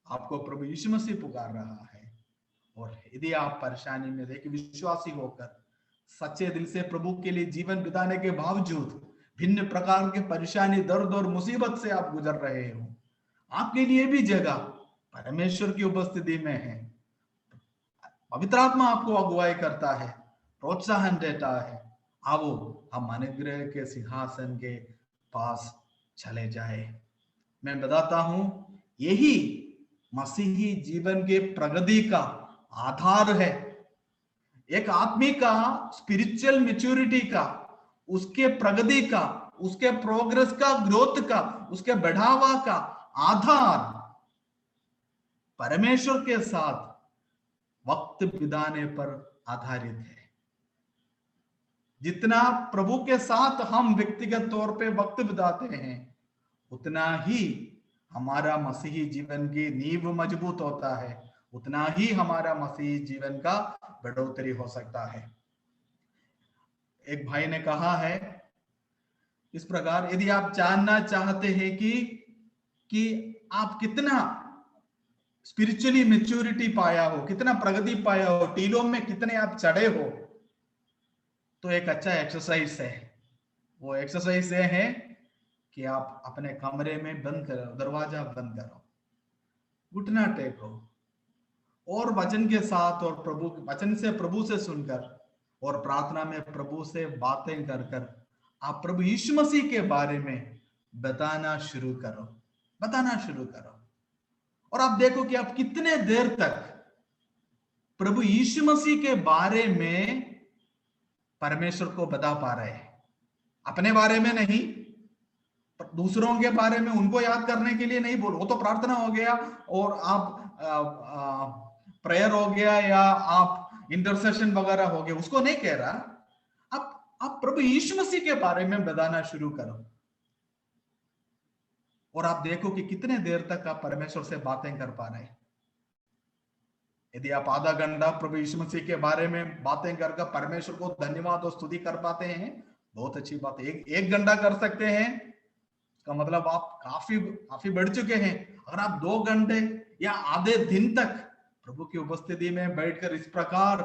आपको प्रभु यीशु मसीह पुकार रहा है। और यदि आप परेशानी में देखिए, विश्वासी होकर सच्चे दिल से प्रभु के लिए जीवन बिताने के बावजूद भिन्न प्रकार के परेशानी, दर्द और मुसीबत से आप गुजर रहे हो, आपके लिए भी जगह परमेश्वर की उपस्थिति में है। पवित्र आत्मा आपको अगुवाई करता है, प्रोत्साहन देता है। आओ हम अनुग्रह के सिंहासन के पास चले जाए। मैं बताता हूं, यही मसीही जीवन के प्रगति का आधार है। एक आदमी का स्पिरिचुअल मैच्योरिटी का, उसके प्रगति का उसके प्रोग्रेस का, ग्रोथ का, उसके बढ़ावा का आधार परमेश्वर के साथ वक्त बिताने पर आधारित है। जितना प्रभु के साथ हम व्यक्तिगत तौर पे वक्त बिताते हैं, उतना ही हमारा मसीही जीवन की नींव मजबूत होता है, उतना ही हमारा मसीही जीवन का बढ़ोतरी हो सकता है। एक भाई ने कहा है इस प्रकार, यदि आप जानना चाहते हैं कि आप कितना स्पिरिचुअली मैच्योरिटी पाया हो, कितना प्रगति पाया हो, टीलों में कितने आप चढ़े हो, तो एक अच्छा एक्सरसाइज है। वो एक्सरसाइज ये है कि आप अपने कमरे में बंद करो, दरवाजा बंद करो, घुटना टेको और वचन के साथ और प्रभु वचन से, प्रभु से सुनकर और प्रार्थना में प्रभु से बातें कर कर आप प्रभु यीशु मसीह के बारे में बताना शुरू करो, बताना शुरू करो। और आप देखो कि आप कितने देर तक प्रभु यीशु मसीह के बारे में परमेश्वर को बता पा रहे हैं। अपने बारे में नहीं, दूसरों के बारे में उनको याद करने के लिए नहीं बोल, वो तो प्रार्थना हो गया और आप प्रेयर हो गया या आप इंटरसेशन वगैरह हो गया, उसको नहीं कह रहा। आप प्रभु यीशु मसीह के बारे में बताना शुरू करो और आप देखो कि कितने देर तक आप परमेश्वर से बातें कर पा रहे हैं। यदि आप आधा घंटा प्रभु यीशु मसीह के बारे में बातें कर परमेश्वर को धन्यवाद और स्तुति कर पाते हैं, बहुत अच्छी बात है। एक घंटा कर सकते हैं, इसका मतलब आप काफी बढ़ चुके हैं। अगर आप 2 घंटे या आधे दिन तक प्रभु की उपस्थिति में बैठकर इस प्रकार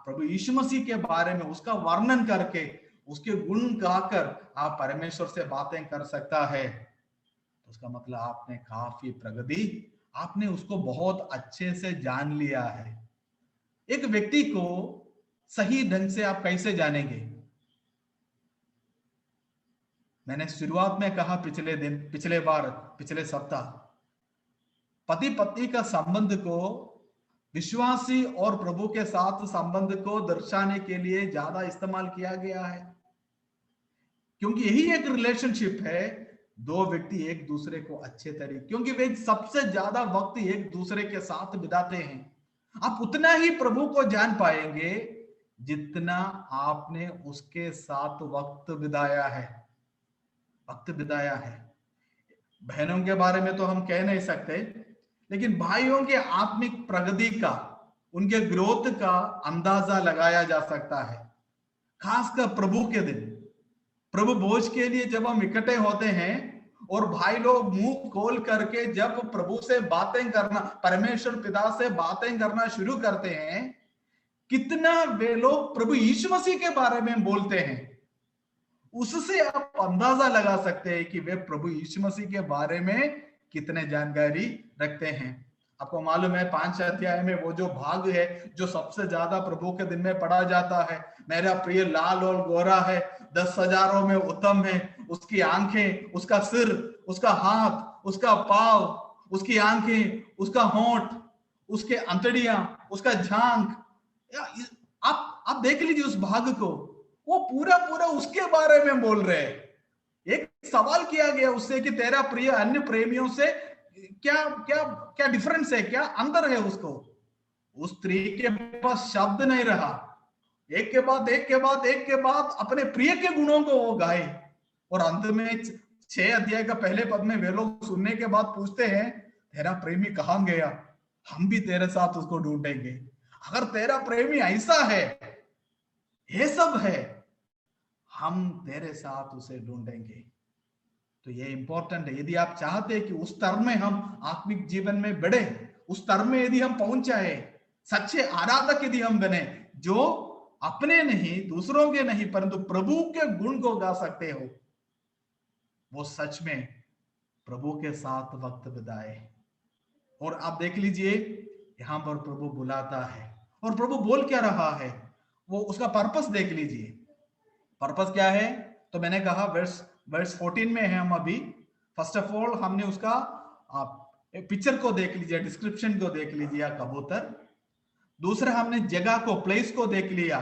प्रभु यीशु मसीह के बारे में उसका वर्णन करके, उसके गुण गाकर आप परमेश्वर से बातें कर सकता है, तो उसका मतलब आपने काफी प्रगति, आपने उसको बहुत अच्छे से जान लिया है। एक व्यक्ति को सही ढंग से आप कैसे जानेंगे? मैंने शुरुआत में कहा पिछले सप्ताह, पति पत्नी का संबंध को विश्वासी और प्रभु के साथ संबंध को दर्शाने के लिए ज्यादा इस्तेमाल किया गया है, क्योंकि यही एक रिलेशनशिप है। 2 व्यक्ति एक दूसरे को अच्छे तरीके, क्योंकि वे सबसे ज्यादा वक्त एक दूसरे के साथ बिताते हैं। आप उतना ही प्रभु को जान पाएंगे जितना आपने उसके साथ वक्त बिताया है। बहनों के बारे में तो हम कह नहीं सकते, लेकिन भाइयों के आत्मिक प्रगति का, उनके ग्रोथ का अंदाजा लगाया जा सकता है। खासकर प्रभु के दिन, प्रभु भोज के लिए जब हम इकट्ठे होते हैं और भाई लोग मुंह खोल करके जब प्रभु से बातें करना, परमेश्वर पिता से बातें करना शुरू करते हैं, कितना वे लोग प्रभु यीशु मसीह के बारे में बोलते हैं, उससे आप अंदाजा लगा सकते हैं कि वे प्रभु यीशु मसीह के बारे में कितने जानकारी रखते हैं। आपको मालूम है 5 अध्याय में वो जो भाग है जो सबसे ज्यादा प्रभु के दिन में पढ़ा जाता है, मेरा प्रिय लाल और गोरा है, 10,000 में उत्तम है, उसकी आंखें, उसका सिर, उसका हाथ, उसका पाव, उसकी आंखें, उसका होंठ, उसके अंतड़ियां, उसका झांक। आप देख लीजिए उस भाग को, वो पूरा उसके बारे में बोल रहे हैं। एक सवाल किया गया उससे कि तेरा प्रिय अन्य प्रेमियों से क्या डिफरेंस है, क्या अंतर है उसको। उस स्त्री के पास शब्द नहीं रहा, एक के बाद अपने प्रिय के गुणों को वो गाए। और अंत में 6 अध्याय का पहले पद में वे लोग सुनने के बाद पूछते हैं, तेरा प्रेमी कहां गया, हम भी तेरे साथ उसको ढूंढेंगे। अगर तेरा प्रेमी ऐसा है, ये सब है, हम तेरे साथ उसे ढूंढेंगे। तो ये इंपॉर्टेंट है। यदि आप चाहते हैं कि उस स्तर में हम आत्मिक जीवन में बढ़े, उस स्तर में यदि हम पहुंच जाए, सच्चे आराधक यदि हम बने, जो अपने नहीं, दूसरों के नहीं, परंतु प्रभु के गुण को गा सकते हो, वो सच में प्रभु के साथ वक्त बिताए। और आप देख लीजिए यहां पर प्रभु बुलाता है, और प्रभु बोल क्या रहा है, वो उसका पर्पस देख लीजिए। पर्पस क्या है? तो मैंने कहा वर्स 14 में है हम अभी। फर्स्ट ऑफ ऑल हमने उसका पिक्चर को देख लीजिए, डिस्क्रिप्शन को देख लीजिए, कबूतर। दूसरा हमने जगह को, प्लेस को देख लिया।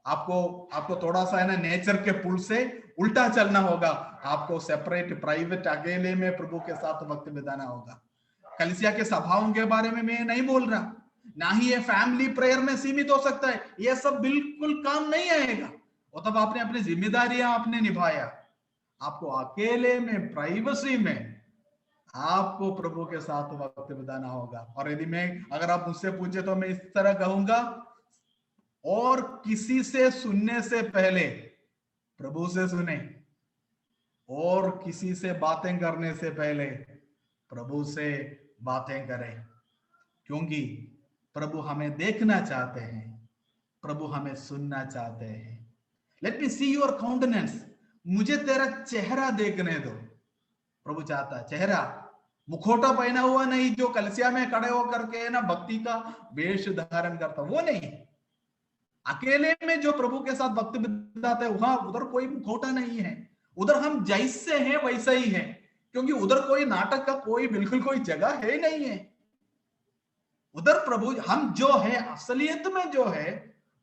आपको थोड़ा सा है ना नेचर के पुल से उल्टा चलना होगा, आपको सेपरेट प्राइवेट अकेले में प्रभु के साथ वक्त बिताना होगा। कलीसिया के सभाओं के बारे में मैं नहीं बोल रहा, ना ही ये फैमिली प्रेयर में सीमित हो सकता है, ये सब बिल्कुल काम नहीं आएगा। वो तब आपने अपनी जिम्मेदारियां आपने निभाया, आपको अकेले में प्राइवेसी में आपको प्रभु के साथ वक्त बिताना होगा। और यदि मैं अगर आप मुझसे पूछे तो मैं इस तरह कहूंगा, और किसी से सुनने से पहले प्रभु से सुने, और किसी से बातें करने से पहले प्रभु से बातें करें, क्योंकि प्रभु हमें देखना चाहते हैं, प्रभु हमें सुनना चाहते हैं। Let me see your countenance, मुझे तेरा चेहरा देखने दो। प्रभु चाहता है चेहरा, मुखोटा पहना हुआ नहीं जो कलसिया में खड़े होकर के ना भक्ति का वेश धारण करता, वो नहीं। अकेले में जो प्रभु के साथ वक्त बिताते हैं, वहां उधर कोई मुखोटा नहीं है, उधर हम जैसे हैं वैसा ही है, क्योंकि उधर कोई नाटक का कोई बिल्कुल कोई जगह है नहीं है। उधर प्रभु हम जो है असलियत में जो है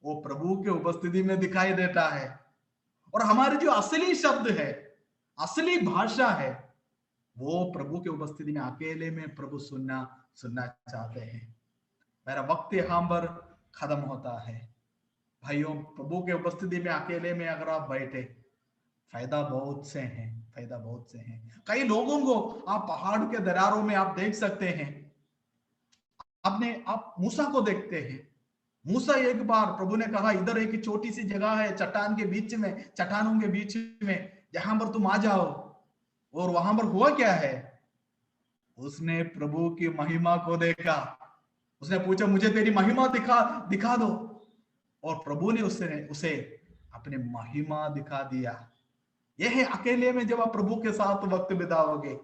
वो प्रभु के उपस्थिति में दिखाई देता है। और हमारे जो असली शब्द है, असली भाषा है, वो प्रभु के उपस्थिति में अकेले में प्रभु सुनना चाहते हैं। मेरा वक्त यहां पर खत्म होता है भाइयों। प्रभु के उपस्थिति में अकेले में अगर आप बैठे, फायदा बहुत से हैं, फायदा बहुत से हैं। कई लोगों को आप पहाड़ के दरारों में आप देख सकते हैं। आप मूसा को देखते हैं। मूसा एक बार प्रभु ने कहा इधर एक छोटी सी जगह है चट्टान के बीच में, चट्टानों के बीच में, जहां पर तुम आ जाओ। और वहां पर हुआ क्या है, उसने प्रभु की महिमा को देखा। उसने पूछा मुझे तेरी महिमा दिखा दो, और प्रभु ने उसे अपने महिमा दिखा दिया। यह है अकेले में जब आप प्रभु के साथ वक्त बिताओगे,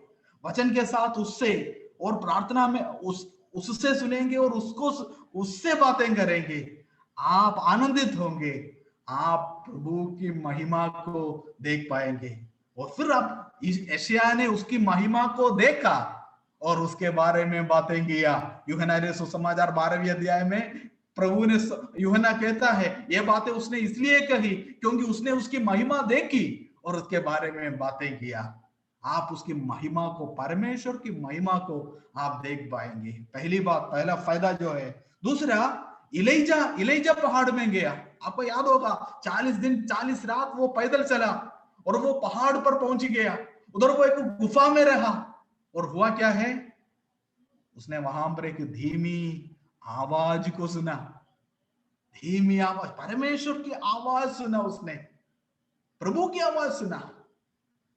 वचन के साथ उससे, और प्रार्थना में उससे सुनेंगे और उससे बातें करेंगे, आप आनंदित होंगे, आप प्रभु की महिमा को देख पाएंगे। और फिर आप यशायाह ने उसकी महिमा को देखा और उसके बारे में बातें किया। यूहन्ना ने सुसमाचार 12वें अध्याय में प्रभु ने, यूहन्ना कहता है ये बातें उसने इसलिए कही क्योंकि उसने उसकी महिमा देखी और उसके बारे में बातें किया। आप उसकी महिमा को, परमेश्वर की महिमा को आप देख पाएंगे। पहली बात, पहला फायदा जो है। दूसरा, इलाइजा पहाड़ में गया। आपको याद होगा 40 दिन 40 रात वो पैदल चला और वो पहाड़ पर पहुंच गया। उधर वो एक गुफा में रहा और हुआ क्या है, उसने वहां पर एक धीमी आवाज को सुना। धीमी आवाज, परमेश्वर की आवाज सुना उसने, प्रभु की आवाज सुना।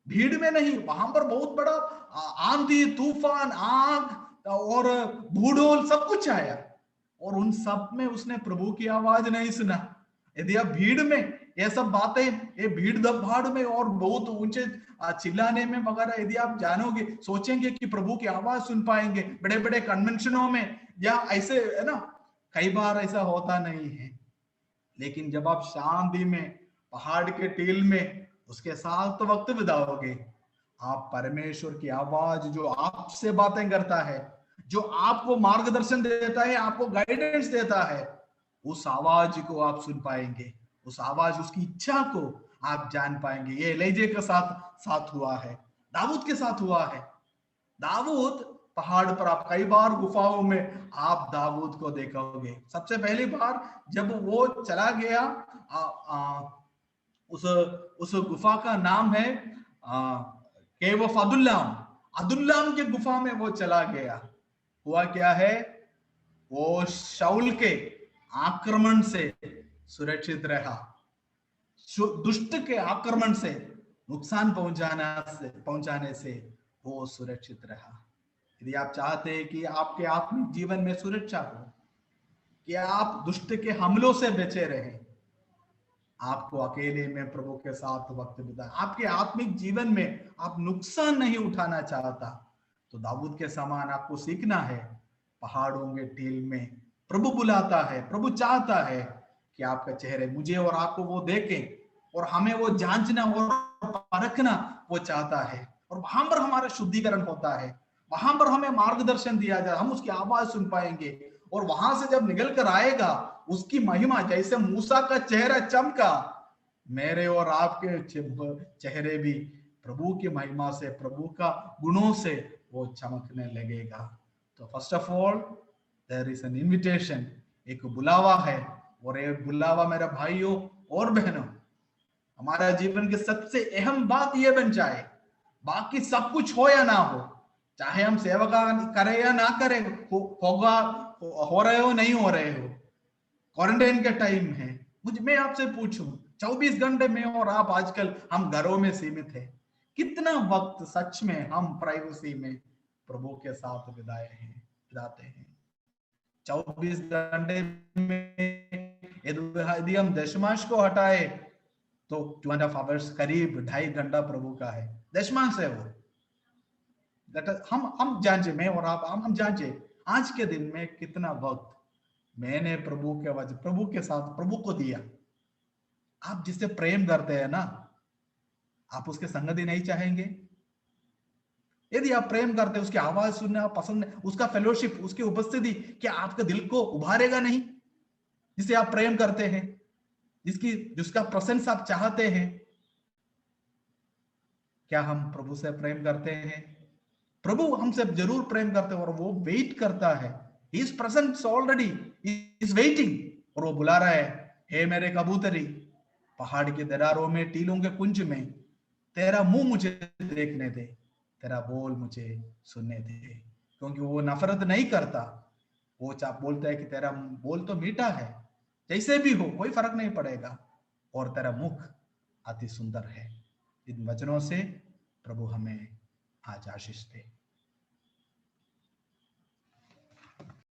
भीड़ में नहीं, वहां पर बहुत बड़ा आंधी तूफान, आग और भूडोल सब कुछ आया और उन सब में उसने प्रभु की आवाज नहीं सुना। यदि आप भीड़ में ये सब बातें, ये भीड़ भाड़ में और बहुत ऊंचे चिल्लाने में वगैरह यदि आप जानोगे, सोचेंगे कि प्रभु की आवाज सुन पाएंगे बड़े बड़े कन्वेंशनों में या ऐसे, है ना, कई बार ऐसा होता नहीं है। लेकिन जब आप शांति में पहाड़ के टील में उसके साथ वक्त बिताओगे, आप परमेश्वर की आवाज जो आपसे बातें करता है, जो आपको मार्गदर्शन देता है, आपको गाइडेंस देता है, उस आवाज को आप सुन पाएंगे, उस आवाज, उसकी इच्छा को आप जान पाएंगे। ये एलीजा के साथ हुआ है, दाऊद के साथ हुआ है। दाऊद पहाड़ पर, आप कई बार गुफाओं में आप दाऊद को देखोगे। सबसे पहली बार जब वो चला गया, उस गुफा का नाम है केव ऑफ अदुल्लाम। अदुल्लाम के गुफा में वो चला गया। हुआ क्या है, वो शाऊल के आक्रमण से सुरक्षित रहा, दुष्ट के आक्रमण से, नुकसान पहुंचाने से वो सुरक्षित रहा। यदि आप चाहते हैं कि आपके आत्मिक जीवन में सुरक्षा हो, कि आप दुष्ट के हमलों से बचे रहें, आपको अकेले में प्रभु के साथ वक्त बिताएं। आपके आत्मिक जीवन में आप नुकसान नहीं उठाना चाहता तो दाऊद के समान आपको सीखना है। पहाड़ों के टील में प्रभु बुलाता है, प्रभु चाहता है कि आपका चेहरे, मुझे और आपको वो देखें और हमें वो जांचना और परखना वो चाहता है। और वहां पर हमारा शुद्धिकरण होता है, वहां पर हमें मार्गदर्शन दिया जाए, हम उसकी आवाज सुन पाएंगे और वहां से जब निकल कर आएगा उसकी महिमा, जैसे मूसा का चेहरा चमका, मेरे और आपके चेहरे भी प्रभु की महिमा से, प्रभु का गुणों से वो चमकने लगेगा। तो first of all there is an invitation, एक बुलावा है, और ये बुलावा मेरे भाइयों और बहनों, हमारा जीवन की सबसे अहम बात ये बन जाए, बाकी सब कुछ हो या ना हो, चाहे हम सेवा करें या ना करें, होगा, हो रहे हो नहीं हो रहे हो, क्वारंटाइन का टाइम है, मैं आपसे पूछूं, 24 घंटे में और आप आजकल हम घरों में सीमित है, कितना वक्त सच में हम प्राइवेसी में प्रभु के साथ बिताते हैं? 24 घंटे में यदि हम दशमांश को हटाए तो 2.5 आवर्स, करीब 2.5 घंटा प्रभु का है, दशमांश है वो। हम जांचे, मैं और आप हम जांचे आज के दिन में कितना वक्त मैंने प्रभु के साथ प्रभु को दिया। आप जिससे प्रेम करते हैं ना, आप उसके संगति नहीं चाहेंगे? यदि आप प्रेम करते हैं, उसकी आवाज सुनना पसंद है, उसका फेलोशिप, उसकी उपस्थिति, क्या आपके दिल को उभारेगा नहीं? जिसे आप प्रेम करते हैं, जिसका प्रेजेंस आप चाहते हैं, क्या हम प्रभु से प्रेम करते हैं? प्रभु हमसे जरूर प्रेम करते हैं, और वो वेट करता है, he is present already, is waiting, और वो बुला रहा है, हे मेरे कबूतरी, पहाड़ की दरारों में, टीलों के कुंज में तेरा मुंह मुझे देखने दे, तेरा बोल मुझे सुनने दे। क्योंकि वो नफरत नहीं करता, वो बोलता है कि तेरा बोल तो मीठा है, जैसे भी हो कोई फर्क नहीं पड़ेगा, और तेरा मुख अति सुंदर है। इन वचनों से प्रभु हमें आज आशीष दे।